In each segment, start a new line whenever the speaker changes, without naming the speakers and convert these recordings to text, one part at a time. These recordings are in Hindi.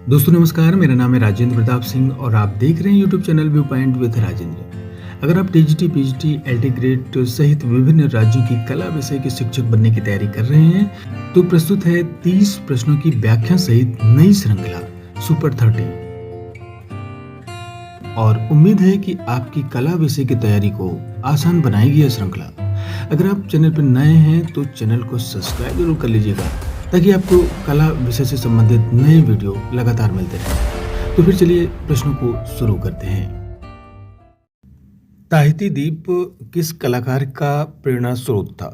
दोस्तों नमस्कार, मेरा नाम है राजेंद्र प्रताप सिंह और आप देख रहे हैं YouTube channel view point with Rajendra. अगर आप टीजीटी, पीजीटी, एलटी ग्रेड सहित विभिन्न राज्यों की कला विषय के शिक्षक बनने की तैयारी कर रहे हैं, तो प्रस्तुत है 30 प्रश्नों की व्याख्या सहित नई श्रृंखला सुपर 30। और उम्मीद है कि आपकी कला विषय की तैयारी को आसान बनाएगी यह श्रृंखला। अगर आप चैनल पर नए हैं तो चैनल को सब्सक्राइब जरूर कर लीजिएगा ताकि आपको कला विषय से संबंधित नए वीडियो लगातार मिलते रहें। तो फिर चलिए प्रश्नों को शुरू करते हैं। ताहिती द्वीप किस कलाकार का प्रेरणा स्रोत था?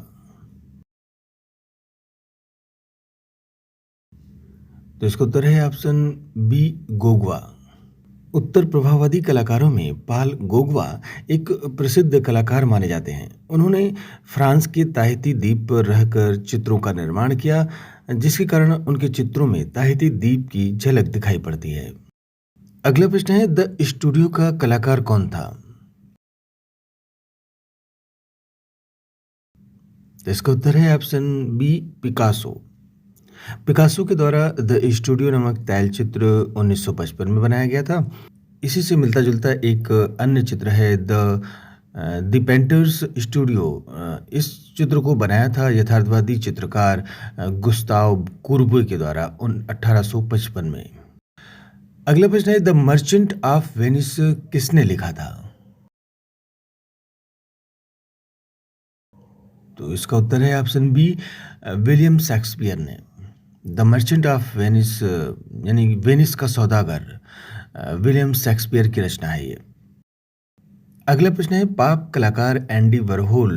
तो इसका उत्तर है ऑप्शन बी, गोगवा। उत्तर प्रभाववादी कलाकारों में पाल गोगवा एक प्रसिद्ध कलाकार माने जाते हैं। उन्होंने फ्रांस के ताहिती द्वीप पर रहकर चित्रों का निर्माण किया, जिसके कारण उनके चित्रों में ताहिती द्वीप की झलक दिखाई पड़ती है। अगला प्रश्न है, द स्टूडियो का कलाकार कौन था? तो इसका उत्तर है ऑप्शन बी, पिकासो। पिकासो के द्वारा द स्टूडियो नामक तैलचित्र 1955 में बनाया गया था। इसी से मिलता जुलता एक अन्य चित्र है द पेंटर्स स्टूडियो। इस चित्र को बनाया था यथार्थवादी चित्रकार गुस्ताव कुर्बे के द्वारा 1855 में। अगला प्रश्न है, द मर्चेंट ऑफ वेनिस किसने लिखा था? तो इसका उत्तर है ऑप्शन बी, विलियम शेक्सपियर ने। द मर्चेंट ऑफ वेनिस यानी वेनिस का सौदागर विलियम शेक्सपियर की रचना है ये। अगला प्रश्न है, पॉप कलाकार एंडी वरहोल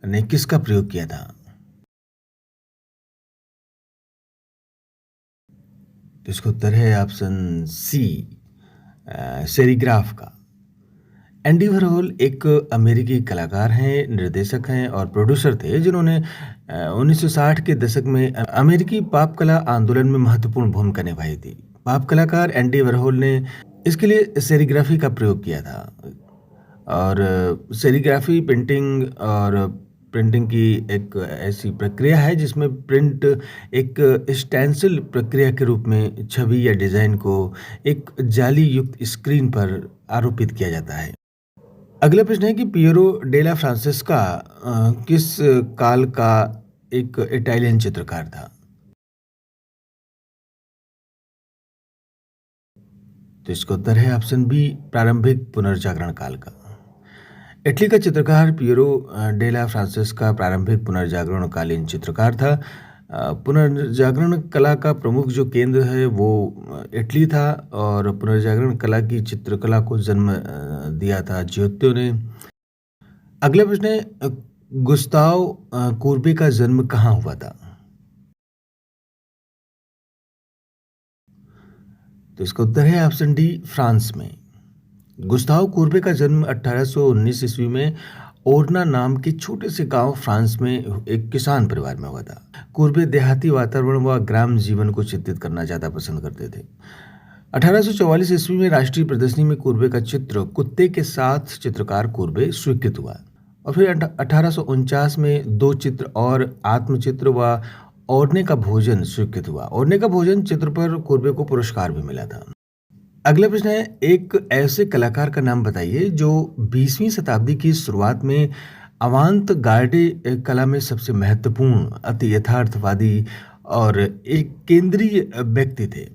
ने किसका प्रयोग किया था? तो इसका उत्तर है ऑप्शन सी, सेरीग्राफ का। एंडी वरहोल एक अमेरिकी कलाकार हैं, निर्देशक हैं और प्रोड्यूसर थे, जिन्होंने 1960 के दशक में अमेरिकी पॉप कला आंदोलन में महत्वपूर्ण भूमिका निभाई थी। पॉप कलाकार एंडी वरहोल ने इसके लिए सेरीग्राफी का प्रयोग किया था। और सेरीग्राफी पेंटिंग और प्रिंटिंग की एक ऐसी प्रक्रिया है जिसमें प्रिंट एक स्टेंसिल प्रक्रिया के रूप में छवि या डिजाइन को एक जाली युक्त स्क्रीन पर आरोपित किया जाता है। अगला प्रश्न है कि पियरो डेला फ्रांसेस्का किस काल का एक इटालियन चित्रकार था? तो इसका उत्तर है ऑप्शन बी, प्रारंभिक पुनर्जागरण काल का। इटली का चित्रकार पियरो डेला फ्रांसेस्का प्रारंभिक पुनर्जागरण कालीन चित्रकार था। पुनर्जागरण कला का प्रमुख जो केंद्र है वो इटली था और पुनर्जागरण कला की चित्रकला को जन्म दिया था जियोत्तो ने। अगला प्रश्न है, गुस्ताव कुर्बे का जन्म कहाँ हुआ था? तो इसका उत्तर है ऑप्शन डी, फ्रांस में। गुस्ताव कुर्बे का जन्म 1819 ईस्वी में ओरना नाम के छोटे से गांव फ्रांस में एक किसान परिवार में हुआ था। कुर्बे देहाती वातावरण व ग्राम जीवन को चित्रित करना ज्यादा पसंद करते थे। 1844 ईस्वी में राष्ट्रीय प्रदर्शनी में कुर्बे का चित्र कुत्ते के साथ चित्रकार कुर्बे स्वीकृत हुआ और फिर 1849 में दो चित्र और आत्मचित्र व ओरने का भोजन स्वीकृत हुआ। ओरने का भोजन चित्र पर कुर्बे को पुरस्कार भी मिला था। अगला प्रश्न है, एक ऐसे कलाकार का नाम बताइए जो 20वीं शताब्दी की शुरुआत में अवांत गार्डे कला में सबसे महत्वपूर्ण, अति यथार्थवादी और एक केंद्रीय व्यक्ति थे।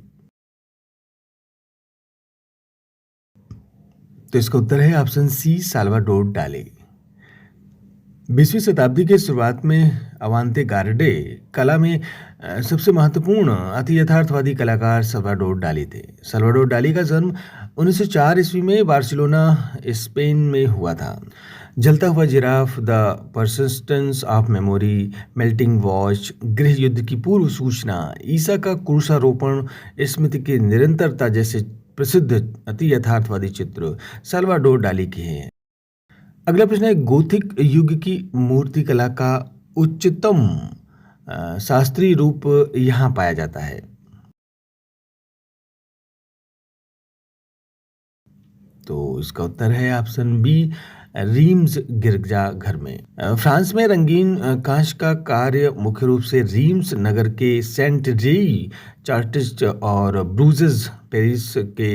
तो इसका उत्तर है ऑप्शन सी, साल्वाडोर डाली। 20वीं शताब्दी के शुरुआत में अवांते गार्डे कला में सबसे महत्वपूर्ण अति यथार्थवादी कलाकार साल्वाडोर डाली थे। साल्वाडोर डाली का जन्म 1904 ईस्वी में बार्सिलोना, स्पेन में हुआ था। जलता हुआ giraffe, the persistence of memory, melting watch, गृह युद्ध की पूर्व सूचना, ईसा का क्रूसारोपण, स्मृति की निरंतरता जैसे प्रसिद्ध अति यथार्थवादी चित्र साल्वाडोर डाली के हैं। अगला प्रश्न है, गोथिक युग की मूर्तिकला का उच्चतम शास्त्रीय रूप यहाँ पाया जाता है। तो इसका उत्तर है ऑप्शन बी, रीम्स गिरजाघर में। फ्रांस में रंगीन कांच का कार्य मुख्य रूप से रीम्स नगर के सेंट रेई चार्टिस्ट और ब्रूजेस पेरिस के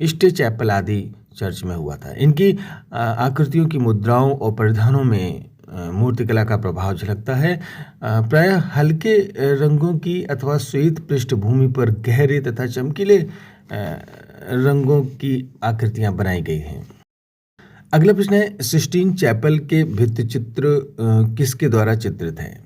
ईस्टर चैपल आदि चर्च में हुआ था। इनकी आकृतियों की मुद्राओं और परिधानों में मूर्तिकला का प्रभाव झलकता है। प्रायः हल्के रंगों की अथवा श्वेत पृष्ठभूमि पर गहरे तथा चमकीले रंगों की आकृतियां बनाई गई हैं। अगला प्रश्न है, सिस्टीन चैपल के भित्ति चित्र किसके द्वारा चित्रित हैं?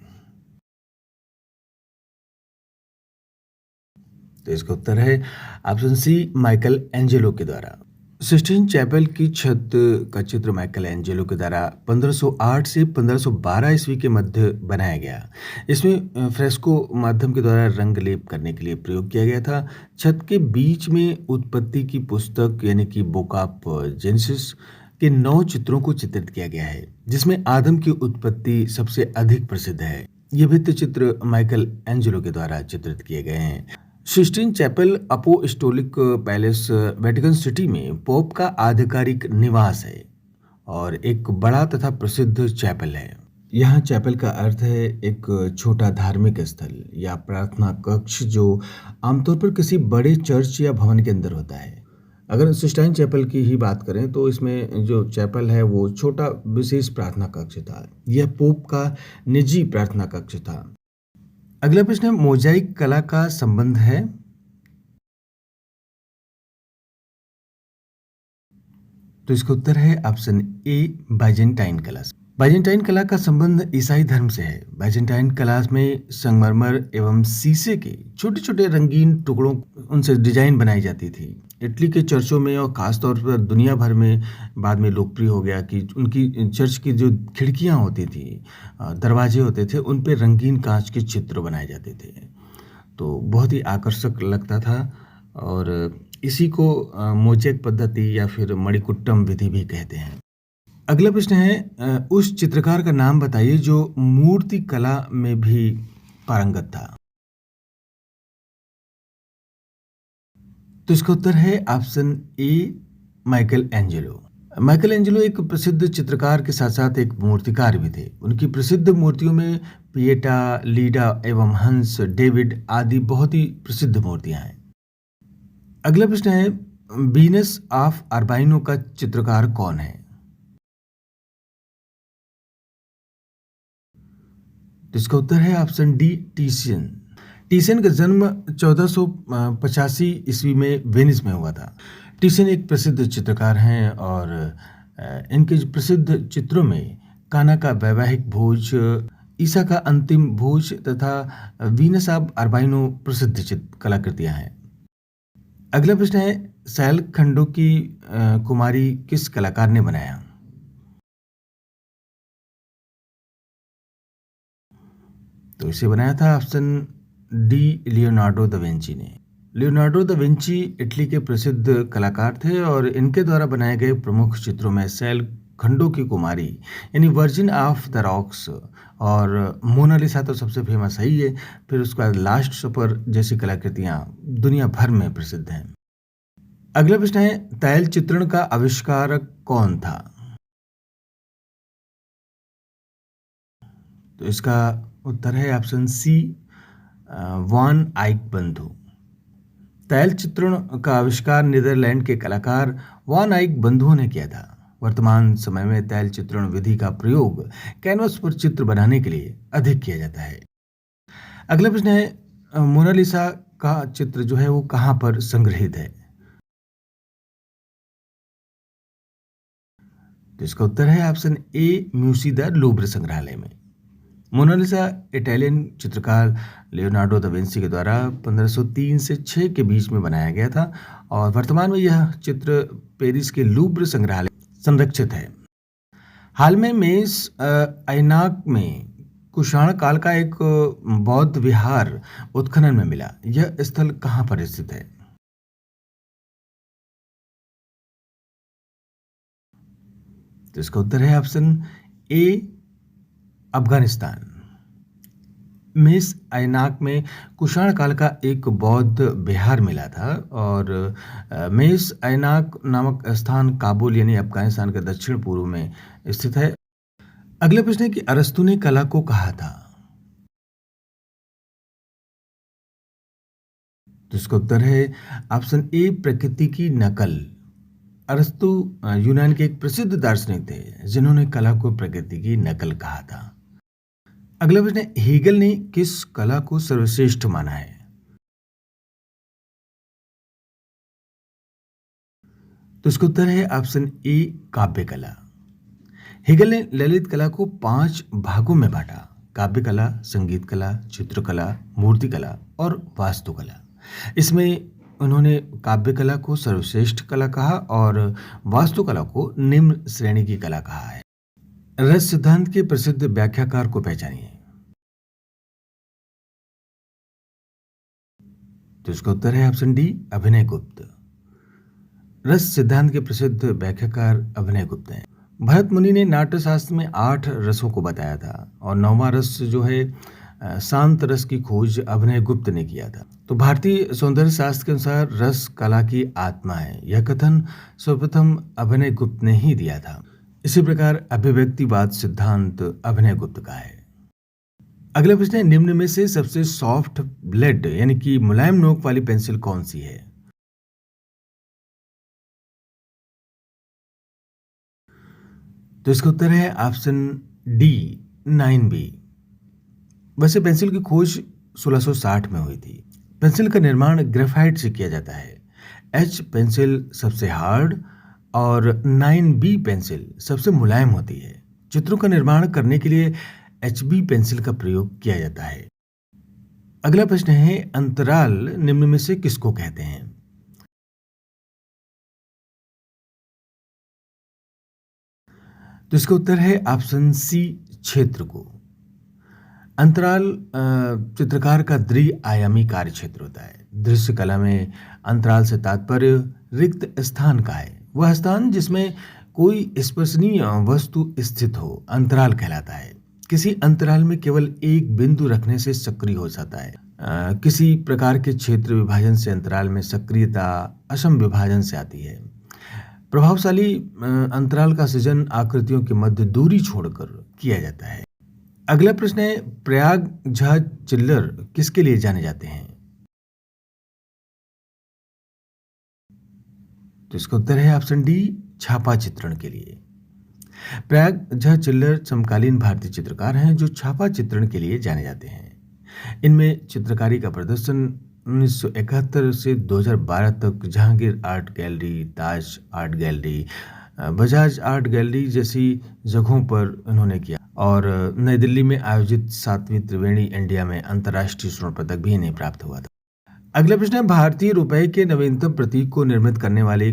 तो इसका उत्तर है ऑप्शन सी, माइकल एंजेलो के द्वारा। सिस्टीन चैपल की छत का चित्र माइकल एंजेलो के द्वारा 1508 से 1512 ईस्वी के मध्य बनाया गया। इसमें फ्रेस्को माध्यम के द्वारा रंग लेप करने के लिए प्रयोग किया गया था। छत के बीच में उत्पत्ति की पुस्तक यानी कि बुक ऑफ जेनेसिस के 9 चित्रों को चित्रित किया गया है, जिसमें आदम की उत्पत्ति सबसे अधिक प्रसिद्ध है। ये भित्ति चित्र माइकल एंजेलो के द्वारा चित्रित किए गए हैं। Sistine Chapel apostolic palace Vatican City में पोप का आधिकारिक निवास है और एक बड़ा तथा प्रसिद्ध चैपल है। यहाँ चैपल का अर्थ है एक छोटा धार्मिक स्थल या प्रार्थना कक्ष जो आमतौर पर किसी बड़े चर्च या भवन के अंदर होता है। अगर सिस्टाइन चैपल की ही बात करें तो इसमें जो चैपल है वो छोटा विशेष प्रार्थना कक्ष था। यह पोप का निजी प्रार्थना कक्ष था। अगला प्रश्न है, मोजाइक कला का संबंध है? तो इसका उत्तर है ऑप्शन ए, बाइजेंटाइन कला से। बाइजेंटाइन कला का संबंध ईसाई धर्म से है। बाइजेंटाइन कला में संगमरमर एवं शीशे के छोटे छोटे रंगीन टुकड़ों उनसे डिजाइन बनाई जाती थी। इटली के चर्चों में और खासतौर पर दुनिया भर में बाद में लोकप्रिय हो गया कि उनकी चर्च की जो खिड़कियां होती थी, दरवाजे होते थे, उन पे रंगीन कांच के चित्र बनाए जाते थे। तो बहुत ही आकर्षक लगता था और इसी को मोज़ेक पद्धति या फिर मणिकुट्टम विधि भी कहते हैं। अगला प्रश्न है, उस चित्रकार का नाम बताइए जो मूर्ति कला में भी पारंगत था। तो इसका उत्तर है option A, Michael Angelo. Michael Angelo एक प्रसिद्ध चित्रकार के साथ साथ एक मूर्तिकार भी थे। उनकी प्रसिद्ध मूर्तियों में पिएटा, लीडा एवं हंस, डेविड आदि बहुत ही प्रसिद्ध मूर्तियां हैं। अगला प्रश्न है, वीनस ऑफ अर्बाइनो का चित्रकार कौन है? तो इसका उत्तर है ऑप्शन डी, टीशियन। टीशियन का जन्म 1485 ईस्वी में वेनिस में हुआ था। टीशियन एक प्रसिद्ध चित्रकार हैं और इनके जो प्रसिद्ध चित्रों में काना का वैवाहिक भोज, ईसा का अंतिम भोज तथा वीनस ऑफ अर्बाइनो प्रसिद्ध कलाकृतियां हैं। अगला प्रश्न है, सैल खंडों की कुमारी किस कलाकार ने बनाया? तो इसे बनाया था option D, Leonardo da Vinci ने। लियोनार्डो दा विंची इटली के प्रसिद्ध कलाकार थे और इनके द्वारा बनाए गए प्रमुख चित्रों में सैल खंडों की कुमारी यानी वर्जिन ऑफ द रॉक्स और मोनालिसा तो सबसे फेमस है ही है। फिर उसके बाद लास्ट सपर जैसी कलाकृतियां दुनिया भर में प्रसिद्ध हैं। अगला प्रश्न है, तैल चित्रण का आविष्कारक कौन था? तो इसका उत्तर है ऑप्शन सी, वान आइक बंधु। तैल चित्रण का आविष्कार नीदरलैंड के कलाकार वान आइक बंधुओं ने किया था। वर्तमान समय में तैल चित्रण विधि का प्रयोग कैनवस पर चित्र बनाने के लिए अधिक किया जाता है। अगला प्रश्न है, मोनालिसा का चित्र जो है वो कहाँ पर संग्रहित है? तो इसका उत्तर है option A, Meucci the Louvre संग्रहालय में। मोनालिसा इटालियन चित्रकार लियोनार्डो दा विंसी के द्वारा 1503 से 6 के बीच में बनाया गया था और वर्तमान में यह चित्र पेरिस के लूव्र संग्रहालय संरक्षित है। हाल में मेस आइनाक में कुषाण काल का एक बौद्ध विहार उत्खनन में मिला। यह स्थल कहाँ पर स्थित है? तो इसका उत्तर है ऑप्शन ए, अफगानिस्तान। मेष आयनाक में कुषाण काल का एक बौद्ध विहार मिला था और मेष आयनाक नामक स्थान काबुल यानी अफगानिस्तान के दक्षिण पूर्व में स्थित है। अगला प्रश्न है कि अरस्तु ने कला को कहा था। तो इसका उत्तर है ऑप्शन ए प्रकृति की नकल। अरस्तु यूनान के एक प्रसिद्ध दार्शनिक थे जिन्होंने कला को प्रकृति की नकल कहा था। अगला प्रश्न है हेगल ने किस कला को सर्वश्रेष्ठ माना है। तो इसका उत्तर है ऑप्शन ए काव्य कला। हेगल ने ललित कला को 5 भागों में बांटा। काव्य कला, संगीत कला, चित्रकला, मूर्तिकला और वास्तुकला। इसमें उन्होंने काव्य कला को सर्वश्रेष्ठ कला कहा और वास्तुकला को निम्न श्रेणी की कला कहा है। रस सिद्धांत के प्रसिद्ध व्याख्याकार को पहचानिए। तो इसका उत्तर है ऑप्शन डी अभिनय गुप्त। रस सिद्धांत के प्रसिद्ध व्याख्याकार अभिनय गुप्त हैं। भरत मुनि ने नाट्य शास्त्र में 8 रसों को बताया था और 9वां रस जो है शांत रस की खोज अभिनय गुप्त ने किया था। तो भारतीय सौंदर्य शास्त्र के अनुसार रस कला की आत्मा है। यह कथन सर्वप्रथम अभिनय गुप्त ने ही दिया था। इसी प्रकार अभिव्यक्तिवाद सिद्धांत अभिनय गुप्त का है। अगला प्रश्न है निम्न में से सबसे सॉफ्ट ब्लेड यानी कि मुलायम नोक वाली पेंसिल कौन सी है। तो इसका उत्तर है ऑप्शन डी 9B। वैसे पेंसिल की खोज 1660 में हुई थी। पेंसिल का निर्माण ग्रेफाइट से किया जाता है। एच पेंसिल सबसे हार्ड और 9B पेंसिल सबसे मुलायम होती है। चित्रों का निर्माण करने के लिए HB पेंसिल का प्रयोग किया जाता है। अगला प्रश्न है अंतराल निम्न में से किसको कहते हैं। तो इसका उत्तर है ऑप्शन सी क्षेत्र को। अंतराल चित्रकार का द्विआयामी कार्य क्षेत्र होता है। दृश्य कला में अंतराल से तात्पर्य रिक्त स्थान का है। वह स्थान जिसमें कोई स्पर्शनीय वस्तु स्थित हो अंतराल कहलाता है। किसी अंतराल में केवल एक बिंदु रखने से सक्रिय हो जाता है। किसी प्रकार के क्षेत्र विभाजन से अंतराल में सक्रियता असम विभाजन से आती है। प्रभावशाली अंतराल का सृजन आकृतियों के मध्य दूरी छोड़कर किया जाता है। अगला प्रश्न है प्रयाग झा चिल्लर किसके लिए जाने जाते हैं। तो इसका उत्तर है ऑप्शन डी छापा चित्रण के लिए। प्रयाग झा चिल्लर समकालीन भारतीय चित्रकार हैं जो छापा चित्रण के लिए जाने जाते हैं। इनमें चित्रकारी का प्रदर्शन 1971 से 2012 तक Jahangir art gallery, Taj art gallery, Bajaj art gallery जैसी जगहों पर उन्होंने किया और नई दिल्ली में आयोजित 7वीं त्रिवेणी इंडिया में अंतर्राष्ट्रीय स्वर्ण पदक भी इन्हें प्राप्त हुआ था। अगला प्रश्न है भारतीय रुपए के नवीनतम प्रतीक को निर्मित करने वाले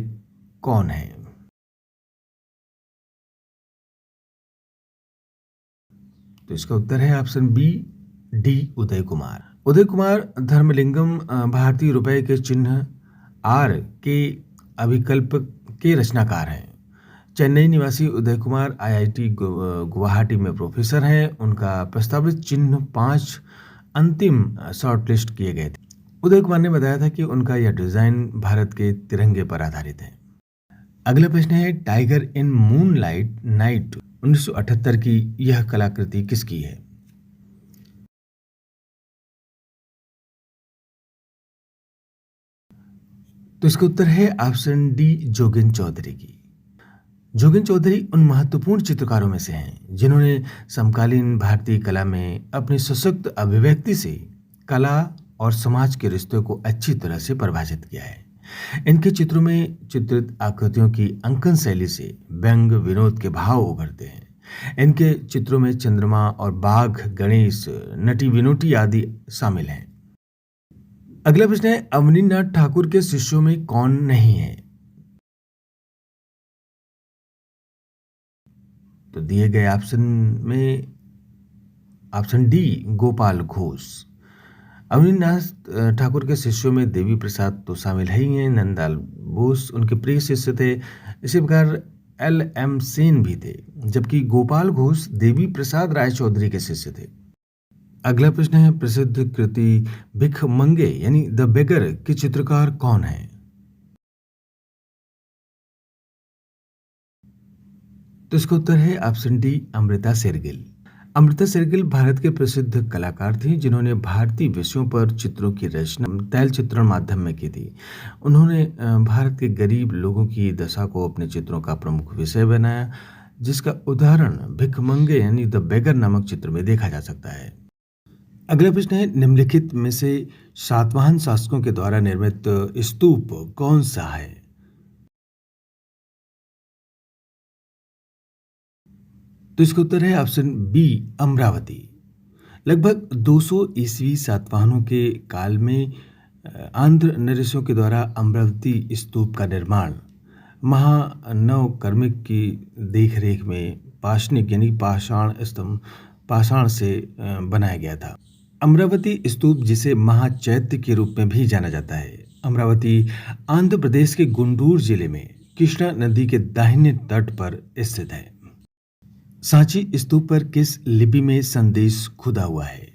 कौन है। तो इसका उत्तर है option B D Uday Kumar. Uday Kumar Dharmalingam भारतीय रुपए के चिन्ह आर के अभिकल्प के रचनाकार हैं। चेन्नई निवासी उदय कुमार IIT गुवाहाटी में प्रोफेसर हैं। उनका प्रस्तावित चिन्ह 5 अंतिम शॉर्टलिस्ट किए गए थे। उदय कुमार ने बताया था कि उनका यह डिजाइन भारत के तिरंगे पर आधारित है। अगला प्रश्न है टाइगर इन मूनलाइट नाइट 1978 की यह कलाकृति किसकी है। तो इसका उत्तर है ऑप्शन डी जोगिन चौधरी की। जोगिन चौधरी उन महत्वपूर्ण चित्रकारों में से हैं जिन्होंने समकालीन भारतीय कला में अपनी सशक्त अभिव्यक्ति से कला और समाज के रिश्ते को अच्छी तरह से परिभाषित किया है। इनके चित्रों में चित्रित आकृतियों की अंकन शैली से व्यंग विनोद के भाव उभरते हैं। इनके चित्रों में चंद्रमा और बाघ, गणेश, नटी विनोटी आदि शामिल हैं। अगला प्रश्न है अवनीनाथ ठाकुर के शिष्यों में कौन नहीं है। तो दिए गए ऑप्शन में ऑप्शन डी गोपाल घोष। अवनीनाथ ठाकुर के शिष्यों में देवी प्रसाद तो शामिल है ही हैं, नंदलाल बोस उनके प्रिय शिष्य थे। इसी प्रकार LM सेन भी थे, जबकि गोपाल घोष देवी प्रसाद राय चौधरी के शिष्य थे। अगला प्रश्न है, प्रसिद्ध कृति भिखमंगे यानी द बेगर के चित्रकार कौन है? तो इसका उत्तर है ऑप्शन डी, अमृता शेरगिल। अमृता शेरगिल भारत के प्रसिद्ध कलाकार थी जिन्होंने भारतीय विषयों पर चित्रों की रचना तैल चित्रण माध्यम में की थी। उन्होंने भारत के गरीब लोगों की दशा को अपने चित्रों का प्रमुख विषय बनाया, जिसका उदाहरण भिखमंगे यानी द बेगर नामक चित्र में देखा जा सकता है। अगला प्रश्न है, निम्नलिखित में से सातवाहन शासकों के द्वारा निर्मित स्तूप कौन सा है? तो इसका उत्तर है ऑप्शन बी, अमरावती। लगभग 200 ईस्वी सातवाहनों के काल में आंध्र नरेशों के द्वारा अमरावती स्तूप का निर्माण महानवकर्मिक की देखरेख में पाषाणिक यानी पाषाण से बनाया गया था। अमरावती स्तूप, जिसे महाचैत्य के रूप में भी जाना जाता है, अमरावती आंध्र प्रदेश के गुंटूर जिले में कृष्णा नदी के दाहिने तट पर स्थित है। सांची स्तूप पर किस लिपि में संदेश खुदा हुआ है?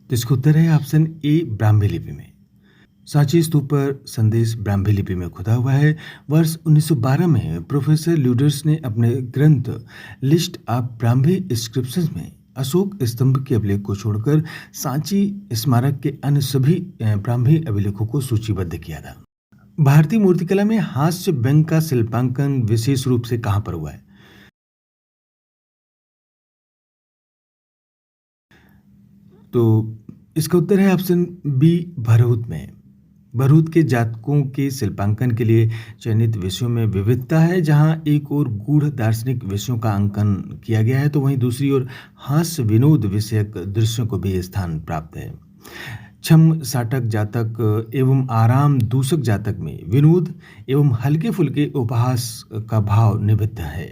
तो इसका उत्तर है ऑप्शन ए, ब्राह्मी लिपि में। सांची स्तूप पर संदेश ब्राह्मी लिपि में खुदा हुआ है। वर्ष 1912 में प्रोफेसर ल्यूडर्स ने अपने ग्रंथ लिस्ट ऑफ ब्राह्मी इंस्क्रिप्शंस में अशोक स्तंभ के अभिलेख को छोड़कर सांची स्मारक के अन्य सभी ब्राह्मी अभिलेखों को सूचीबद्ध किया था। भारतीय मूर्तिकला में हास्य व्यंग का शिल्पांकन विशेष रूप से कहां पर हुआ है? तो इसका उत्तर है ऑप्शन बी, भरूच में। भरूच के जातकों के शिल्पांकन के लिए चयनित विषयों में विविधता है, जहां एक ओर गूढ़ दार्शनिक विषयों का अंकन किया गया है तो वहीं दूसरी ओर हास्य विनोद विषयक दृश्यों को भी स्थान प्राप्त है। छम साटक जातक एवं आराम दूषक जातक में विनोद एवं हल्के फुल्के उपहास का भाव निबिद्ध है।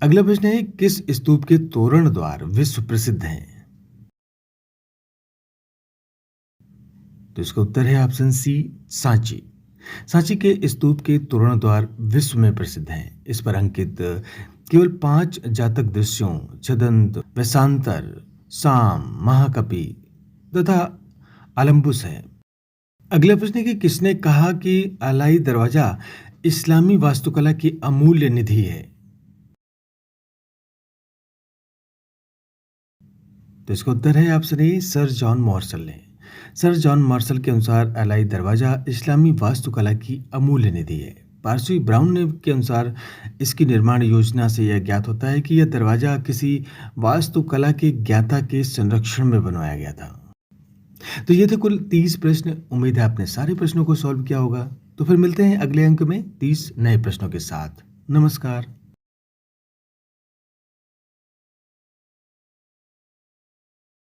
अगला प्रश्न है, किस स्तूप के तोरण द्वार विश्व प्रसिद्ध हैं? तो इसका उत्तर है ऑप्शन सी, सांची। सांची के स्तूप के तोरण द्वार विश्व में प्रसिद्ध हैं। इस पर अंकित केवल 5 जातक दृश्यों छदंत, वेशांतर, साम, महाकपि तथा आलम्बुस है। अगला प्रश्न है कि किसने कहा कि अलाई दरवाजा इस्लामी वास्तुकला की अमूल्य निधि है? तो इसका उत्तर है option A, sir John Marshall ने। सर जॉन मार्शल के अनुसार अलाई दरवाजा इस्लामी वास्तुकला की अमूल्य निधि है। पारसी ब्राउन ने के अनुसार इसकी निर्माण योजना से यह ज्ञात होता है कि यह दरवाजा किसी वास्तुकला के ज्ञाता के संरक्षण में बनवाया गया था। तो ये थे कुल 30 प्रश्न। उम्मीद है आपने सारे प्रश्नों को सॉल्व किया होगा। तो फिर मिलते हैं अगले अंक में 30 नए प्रश्नों के साथ। नमस्कार।